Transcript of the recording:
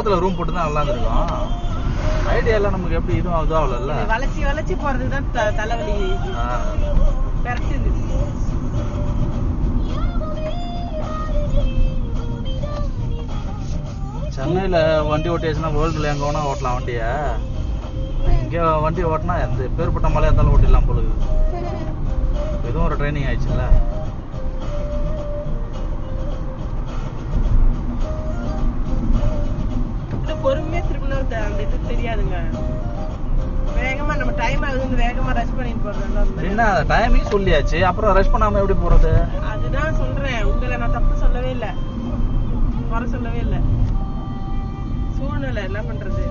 பக்கத்துல ரூம் போட்டு தான் நல்லா இருந்திருக்கும். ஐடியா எல்லாம் நமக்கு எப்படி இதுவும் ஆகல. வளைச்சி வளைச்சி போறதுதான் தலைவலி. கரெக்ட். சென்னையில வண்டி ஓட்டியாச்சுன்னா வேர்ல்டுல எங்க வேணா ஓட்டலாம் வண்டிய. இங்க வண்டி ஓட்டினா எந்த பேர்பட்ட மலையா இருந்தாலும் ஓட்டிடலாம் போல. எதுவும் ஒரு ட்ரைனிங் ஆயிடுச்சுல்ல. பொறுமையா திருப்பினா அந்த இது தெரியாதுங்க. வேகமா நம்ம டைம் ஆகுது வேகமா ரஷ் பண்ணிட்டு போறோம். என்ன டைமிங் சொல்லியாச்சு, அப்புறம் ரஷ் பண்ணாம எப்படி போறது? அதுதான் சொல்றேன். உங்களை நான் தப்பு சொல்லவே இல்லை, குறை சொல்லவே இல்லை. சூழ்நிலை என்ன பண்றது?